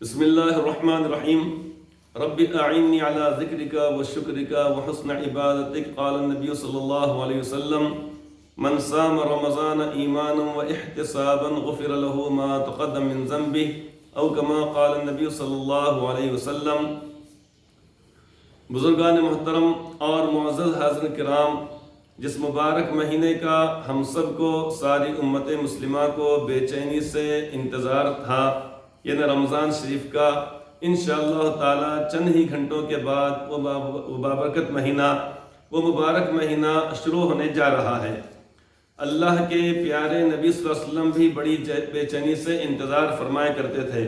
بسم اللہ الرحمن الرحیم رب اعنی علی ذکرک و شکرک و حسن عبادتک قال النبی صلی اللہ علیہ وسلم من صام رمضان ایمانا و احتسابا غفر له ما تقدم من ذنبه او کما قال النبی صلی اللہ علیہ وسلم۔ بزرگان محترم اور معزز حاضرین کرام، جس مبارک مہینے کا ہم سب کو، ساری امت مسلمہ کو بے چینی سے انتظار تھا، یعنی رمضان شریف کا، انشاءاللہ تعالی چند ہی گھنٹوں کے بعد وہ بابرکت مہینہ، وہ مبارک مہینہ شروع ہونے جا رہا ہے۔ اللہ کے پیارے نبی صلی اللہ علیہ وسلم بھی بڑی بے چینی سے انتظار فرمایا کرتے تھے،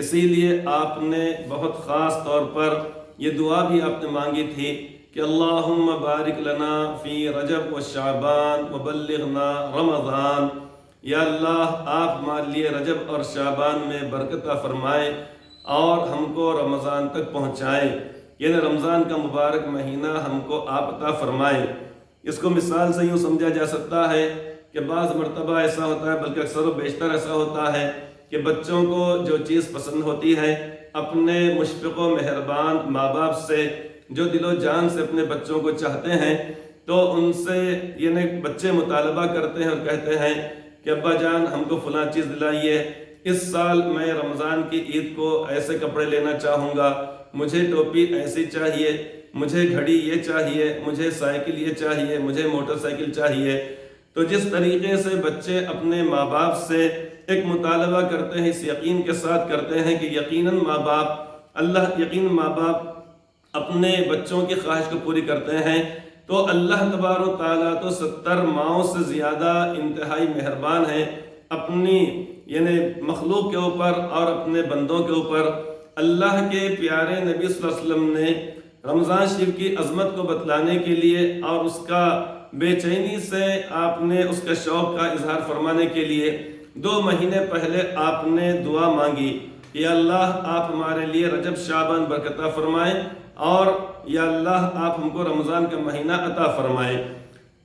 اسی لیے آپ نے بہت خاص طور پر یہ دعا بھی آپ نے مانگی تھی کہ اللہم بارک لنا فی رجب و شعبان وبلغنا رمضان۔ یا اللہ، آپ ہمارے لیے رجب اور شعبان میں برکت عطا فرمائیں اور ہم کو رمضان تک پہنچائیں، یعنی رمضان کا مبارک مہینہ ہم کو آپ عطا فرمائیں۔ اس کو مثال سے یوں سمجھا جا سکتا ہے کہ بعض مرتبہ ایسا ہوتا ہے، بلکہ اکثر و بیشتر ایسا ہوتا ہے کہ بچوں کو جو چیز پسند ہوتی ہے، اپنے مشفق و مہربان ماں باپ سے، جو دل و جان سے اپنے بچوں کو چاہتے ہیں، تو ان سے یعنی بچے مطالبہ کرتے ہیں اور کہتے ہیں کہ ابا جان ہم کو فلاں چیز دلائیے، اس سال میں رمضان کی عید کو ایسے کپڑے لینا چاہوں گا، مجھے ٹوپی ایسی چاہیے، مجھے گھڑی یہ چاہیے، مجھے سائیکل یہ چاہیے، مجھے موٹر سائیکل چاہیے۔ تو جس طریقے سے بچے اپنے ماں باپ سے ایک مطالبہ کرتے ہیں، اس یقین کے ساتھ کرتے ہیں کہ یقیناً ماں باپ اپنے بچوں کی خواہش کو پوری کرتے ہیں، تو اللہ تبارک و تعالیٰ تو 70 ماؤں سے زیادہ انتہائی مہربان ہے اپنی یعنی مخلوق کے اوپر اور اپنے بندوں کے اوپر۔ اللہ کے پیارے نبی صلی اللہ علیہ وسلم نے رمضان شریف کی عظمت کو بتلانے کے لیے اور اس کا بے چینی سے آپ نے اس کے شوق کا اظہار فرمانے کے لیے 2 مہینے پہلے آپ نے دعا مانگی، یا اللہ آپ ہمارے لیے رجب شعبان برکت عطا فرمائیں، اور یا اللہ آپ ہم کو رمضان کا مہینہ عطا فرمائیں۔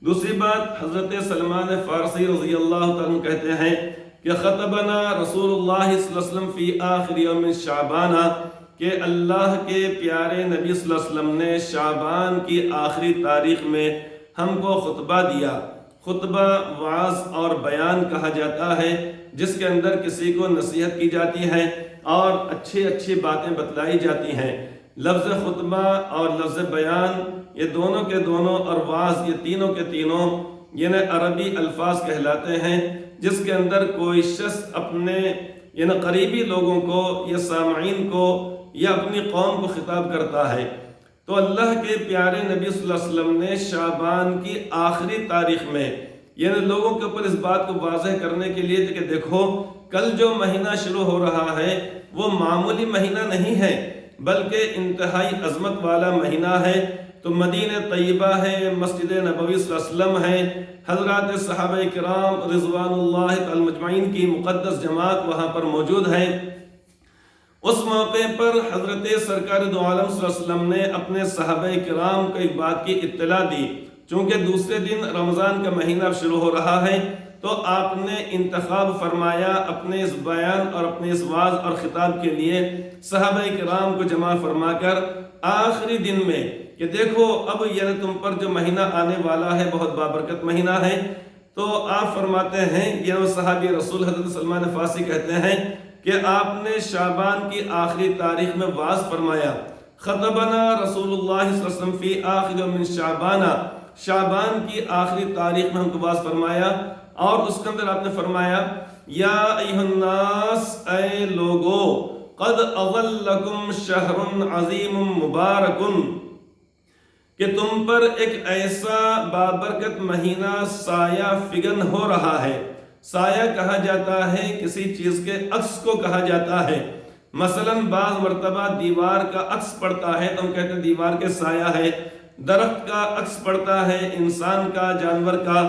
دوسری بات، حضرت سلمان فارسی رضی اللہ عنہ کہتے ہیں کہ خطبنا رسول اللہ صلی اللہ علیہ وسلم فی آخر یوم شعبان، کہ اللہ کے پیارے نبی صلی اللہ علیہ وسلم نے شعبان کی آخری تاریخ میں ہم کو خطبہ دیا۔ خطبہ وعظ اور بیان کہا جاتا ہے، جس کے اندر کسی کو نصیحت کی جاتی ہے اور اچھی باتیں بتلائی جاتی ہیں۔ لفظ خطبہ اور لفظ بیان، یہ دونوں کے دونوں، اور وعظ، یہ تینوں کے تینوں یعنی عربی الفاظ کہلاتے ہیں، جس کے اندر کوئی شخص اپنے یعنی قریبی لوگوں کو یا سامعین کو یا اپنی قوم کو خطاب کرتا ہے۔ تو اللہ کے پیارے نبی صلی اللہ علیہ وسلم نے شعبان کی آخری تاریخ میں یعنی لوگوں کے اوپر اس بات کو واضح کرنے کے لیے کہ دیکھو، کل جو مہینہ شروع ہو رہا ہے وہ معمولی مہینہ نہیں ہے، بلکہ انتہائی عظمت والا مہینہ ہے۔ تو مدینہ طیبہ ہے، مسجد نبوی صلی اللہ علیہ وسلم ہے، حضرات صحابہ کرام رضوان اللہ تعالی مجمعین کی مقدس جماعت وہاں پر موجود ہے۔ اس موقع پر حضرت سرکار دو عالم صلی اللہ علیہ وسلم نے اپنے صحابہ کرام کو ایک بات کی اطلاع دی، چونکہ دوسرے دن رمضان کا مہینہ شروع ہو رہا ہے، تو آپ نے انتخاب فرمایا اپنے اس بیان اور اپنے اس وعظ اور خطاب کے لیے صحابہ کرام کو جمع فرما کر آخری دن میں کہ دیکھو اب یعنی تم پر جو مہینہ آنے والا ہے بہت بابرکت مہینہ ہے۔ تو آپ فرماتے ہیں، یہ صحابی رسول حضرت سلمان فارسی کہتے ہیں کہ آپ نے شعبان کی آخری تاریخ میں وعظ فرمایا، خطبنا رسول اللہ صلی اللہ علیہ وسلم فی آخر من شعبان، شعبان کی آخری تاریخ میں ہم کو وعظ فرمایا، اور اس کے اندر آپ نے فرمایا، یا ایھا الناس، اے لوگو، قد اظلکم شہر عظیم مبارک، کہ تم پر ایک ایسا بابرکت مہینہ سایہ فگن ہو رہا ہے۔ سایہ کہا جاتا ہے کسی چیز کے عکس کو کہا جاتا ہے، مثلا بعض مرتبہ دیوار کا عکس پڑتا ہے تو ہم کہتے ہیں دیوار کے سایہ ہے، درخت کا عکس پڑتا ہے، انسان کا، جانور کا۔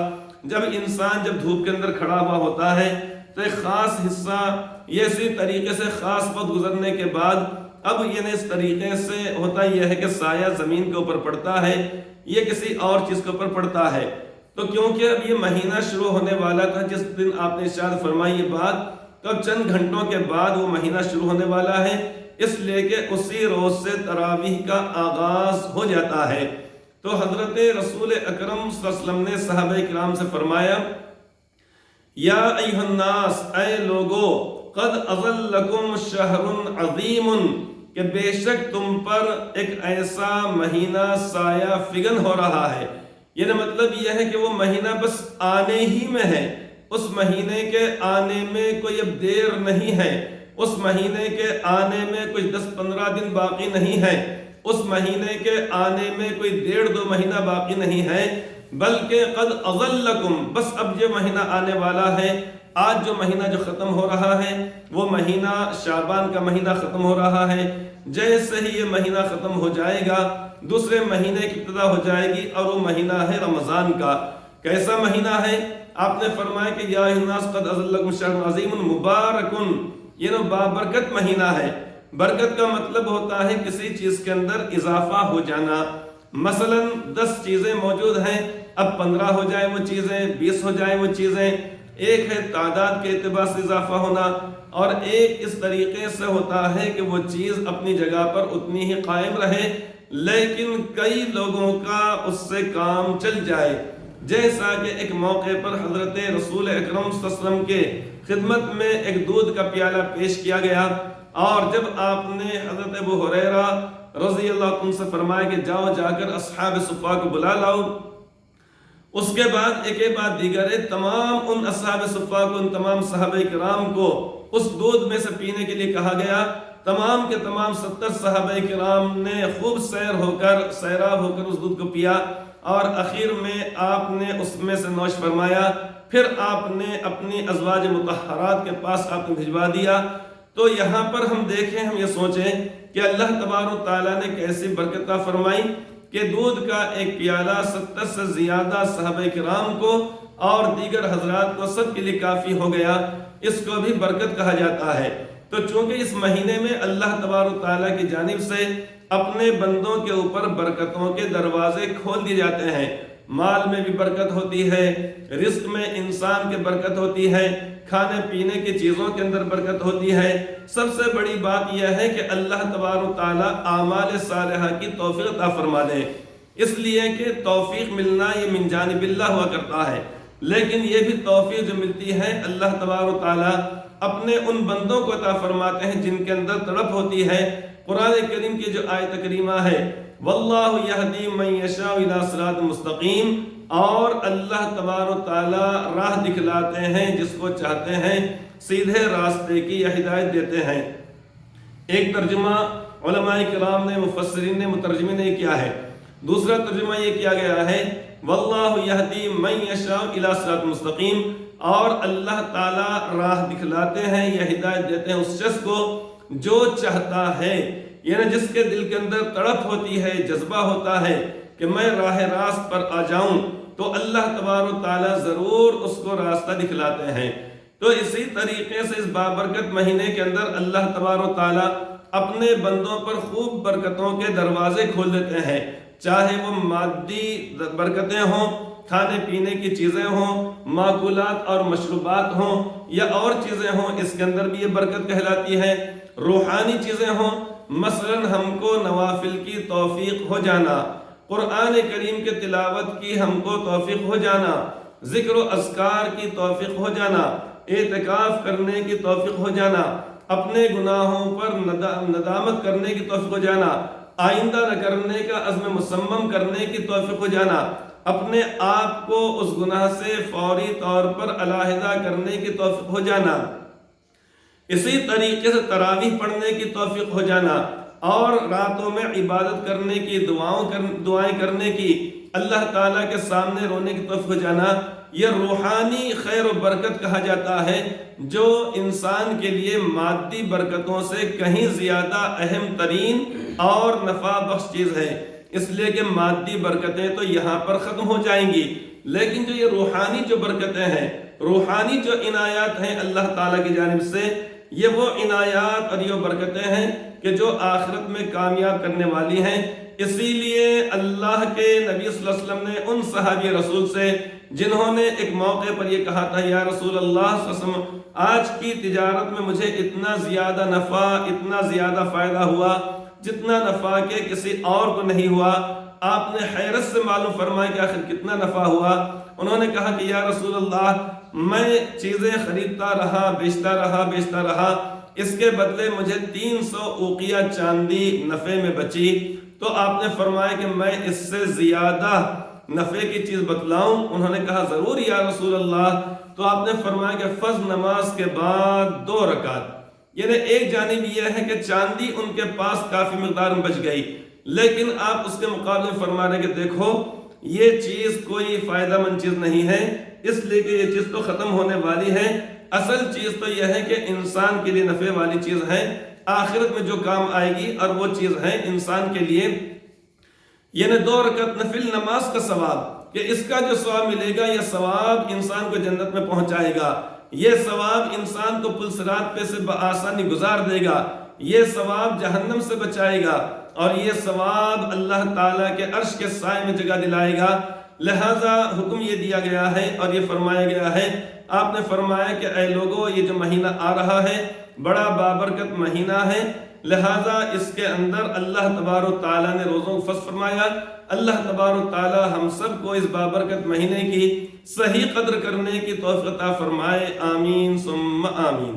جب انسان دھوپ کے اندر کھڑا ہوا ہوتا ہے تو ایک خاص حصہ یہ اسی طریقے سے خاص وقت گزرنے کے بعد اب یعنی اس طریقے سے ہوتا یہ ہے کہ سایہ زمین کے اوپر پڑتا ہے، یہ کسی اور چیز کے اوپر پڑتا ہے۔ تو کیونکہ اب یہ مہینہ شروع ہونے والا تھا، جس دن آپ نے ارشاد فرمائی یہ بات تو اب چند گھنٹوں کے بعد وہ مہینہ شروع ہونے والا ہے، اس لیے کہ اسی روز سے تراویح کا آغاز ہو جاتا ہے۔ تو حضرت رسول اکرم صلی اللہ علیہ وسلم نے صحابہ کرام سے فرمایا، یا ایھا الناس، اے لوگو، قد اظلکم شہر عظیم، کہ بے شک تم پر ایک ایسا مہینہ سایہ فگن ہو رہا ہے۔ یعنی مطلب یہ ہے کہ وہ مہینہ بس آنے ہی میں ہے، اس مہینے کے آنے میں کوئی اب دیر نہیں ہے، اس مہینے کے آنے میں کچھ 10-15 دن باقی نہیں ہے، اس مہینے کے آنے میں کوئی 1.5-2 مہینہ باقی نہیں ہے، بلکہ قد اظلکم، بس اب یہ مہینہ آنے والا ہے۔ آج جو مہینہ جو ختم ہو رہا ہے وہ مہینہ شعبان کا مہینہ ختم ہو رہا ہے، جیسے ہی یہ مہینہ ختم ہو جائے گا دوسرے مہینے کی ابتدا ہو جائے گی، اور وہ مہینہ ہے رمضان کا۔ کیسا مہینہ ہے؟ آپ نے فرمایا کہ یا الناس قد اظلکم شہر عظیم مبارکن، یہ بابرکت مہینہ ہے۔ برکت کا مطلب ہوتا ہے کسی چیز کے اندر اضافہ ہو جانا۔ مثلا 10 چیزیں موجود ہیں، اب 15 ہو جائیں وہ چیزیں، 20 ہو جائیں وہ چیزیں۔ ایک ہے تعداد کے اعتبار سے اضافہ ہونا، اور ایک اس طریقے سے ہوتا ہے کہ وہ چیز اپنی جگہ پر اتنی ہی قائم رہے، لیکن کئی لوگوں کا اس سے کام چل جائے۔ جیسا کہ ایک موقع پر حضرت رسول اکرم صلی اللہ علیہ وسلم کے خدمت میں ایک دودھ کا پیالہ پیش کیا گیا، اور جب آپ نے حضرت ابو ہریرہ رضی اللہ عنہ سے فرمایا کہ جاؤ جا کر اصحاب صفا کو بلا لاؤ، اس کے بعد ایک بعد دیگر تمام ان اصحاب صفا کو، ان تمام صحابہ کرام کو اس دودھ میں سے پینے کے لیے کہا گیا۔ تمام کے تمام 70 صحابہ کرام نے خوب سیراب ہو کر اس دودھ کو پیا، اور اخیر میں آپ نے اس میں سے نوش فرمایا، پھر آپ نے اپنی ازواج مطہرات کے پاس آپ نے بھجوا دیا۔ تو یہاں پر ہم دیکھیں، ہم یہ سوچیں کہ اللہ تبارک و تعالیٰ نے کیسی برکت عطا فرمائی کہ دودھ کا ایک پیالہ 70 سے زیادہ صحابہ کرام کو اور دیگر حضرات کو سب کے لیے کافی ہو گیا۔ اس کو بھی برکت کہا جاتا ہے۔ تو چونکہ اس مہینے میں اللہ تبارک و تعالیٰ کی جانب سے اپنے بندوں کے اوپر برکتوں کے دروازے کھول دیے جاتے ہیں، مال میں بھی برکت ہوتی ہے، رزق میں انسان کے برکت ہوتی ہے، کھانے پینے کی چیزوں کے اندر برکت ہوتی ہے۔ سب سے بڑی بات یہ ہے کہ اللہ تبارک و تعالیٰ اعمال صالحہ کی توفیق عطا فرما دے، اس لیے کہ توفیق ملنا یہ من جانب اللہ ہوا کرتا ہے، لیکن یہ بھی توفیق جو ملتی ہے اللہ تبارک و تعالیٰ اپنے ان بندوں کو عطا فرماتے ہیں جن کے اندر تڑپ ہوتی ہے۔ قرآن کریم کی جو آیت کریمہ ہے واللہ یہدی من یشاء الی صراط مستقیم، اور اللہ تبارک و تعالیٰ راہ دکھلاتے ہیں جس کو چاہتے ہیں، سیدھے راستے کی ہدایت دیتے ہیں۔ ایک ترجمہ علماء کرام نے، مفسرین نے، مترجمین نے کیا ہے، دوسرا ترجمہ یہ کیا گیا ہے واللہ یہدی من یشاء الی صراط مستقیم، اور اللہ تعالیٰ راہ دکھلاتے ہیں یا ہدایت دیتے ہیں اس شخص کو جو چاہتا ہے، یعنی جس کے دل کے اندر تڑپ ہوتی ہے، جذبہ ہوتا ہے کہ میں راہ راست پر آ جاؤں، تو اللہ تبارک و تعالیٰ ضرور اس کو راستہ دکھلاتے ہیں۔ تو اسی طریقے سے اس بابرکت مہینے کے اندر اللہ تبارک و تعالیٰ اپنے بندوں پر خوب برکتوں کے دروازے کھول دیتے ہیں، چاہے وہ مادی برکتیں ہوں، کھانے پینے کی چیزیں ہوں، معقولات اور مشروبات ہوں، یا اور چیزیں ہوں، اس کے اندر بھی یہ برکت کہلاتی ہے۔ روحانی چیزیں ہوں، مثلا ہم کو نوافل کی توفیق ہو جانا، قرآن کریم کے تلاوت کی ہم کو توفیق ہو جانا، ذکر و اذکار کی توفیق ہو جانا، اعتکاف کرنے کی توفیق ہو جانا، اپنے گناہوں پر ندامت کرنے کی توفیق ہو جانا، آئندہ نہ کرنے کا عزم مصمم کرنے کی توفیق ہو جانا، اپنے آپ کو اس گناہ سے فوری طور پر علیحدہ کرنے کی توفیق ہو جانا، اسی طریقے سے تراویح پڑھنے کی توفیق ہو جانا، اور راتوں میں عبادت کرنے کی، دعائیں کرنے کی، اللہ تعالیٰ کے سامنے رونے کی توفیق ہو جانا، یہ روحانی خیر و برکت کہا جاتا ہے، جو انسان کے لیے مادی برکتوں سے کہیں زیادہ اہم ترین اور نفع بخش چیز ہے۔ اس لیے کہ مادی برکتیں تو یہاں پر ختم ہو جائیں گی، لیکن جو یہ روحانی جو برکتیں ہیں، روحانی جو عنایات ہیں اللہ تعالیٰ کی جانب سے، یہ وہ عنایات اور یہ برکتیں ہیں کہ جو آخرت میں کامیاب کرنے والی ہیں۔ اسی لیے اللہ کے نبی صلی اللہ علیہ وسلم نے ان صحابی رسول سے جنہوں نے ایک موقع پر یہ کہا تھا یا رسول اللہ صلی اللہ علیہ وسلم آج کی تجارت میں مجھے اتنا زیادہ نفع، اتنا زیادہ فائدہ ہوا جتنا نفع کہ کسی اور کو نہیں ہوا، آپ نے حیرت سے معلوم فرمایا کہ آخر کتنا نفع ہوا؟ انہوں نے کہا کہ یا رسول اللہ میں چیزیں خریدتا رہا بیچتا رہا، اس کے بدلے مجھے 300 اوقیہ چاندی نفع میں بچی، تو آپ نے فرمایا کہ میں اس سے زیادہ نفع کی چیز بتلاؤں؟ انہوں نے کہا ضرور یا رسول اللہ۔ تو آپ نے فرمایا کہ فجر نماز کے بعد 2 رکعت، یعنی ایک جانب یہ ہے کہ چاندی ان کے پاس کافی مقدار میں بچ گئی، لیکن آپ اس کے مقابلے فرما رہے کہ دیکھو یہ چیز کوئی فائدہ مند چیز نہیں ہے، اس لیے کہ یہ چیز تو ختم ہونے والی ہے، اصل چیز تو یہ ہے کہ انسان کے لیے نفع والی چیز ہے، آخرت میں جو کام آئے گی، اور وہ چیز ہے انسان کے لیے یعنی 2 رکعت نفل نماز کا ثواب، کہ اس کا جو ثواب ملے گا یہ ثواب انسان کو جنت میں پہنچائے گا، یہ ثواب انسان کو پل صراط پہ سے بآسانی گزار دے گا، یہ ثواب جہنم سے بچائے گا، اور یہ ثواب اللہ تعالیٰ کے عرش کے سائے میں جگہ دلائے گا۔ لہذا حکم یہ دیا گیا ہے اور یہ فرمایا گیا ہے، آپ نے فرمایا کہ اے لوگو یہ جو مہینہ آ رہا ہے بڑا بابرکت مہینہ ہے، لہذا اس کے اندر اللہ تبارک و تعالیٰ نے روزوں کو فرض فرمایا۔ اللہ تبارک و تعالیٰ ہم سب کو اس بابرکت مہینے کی صحیح قدر کرنے کی توفیق عطا فرمائے، آمین ثم آمین۔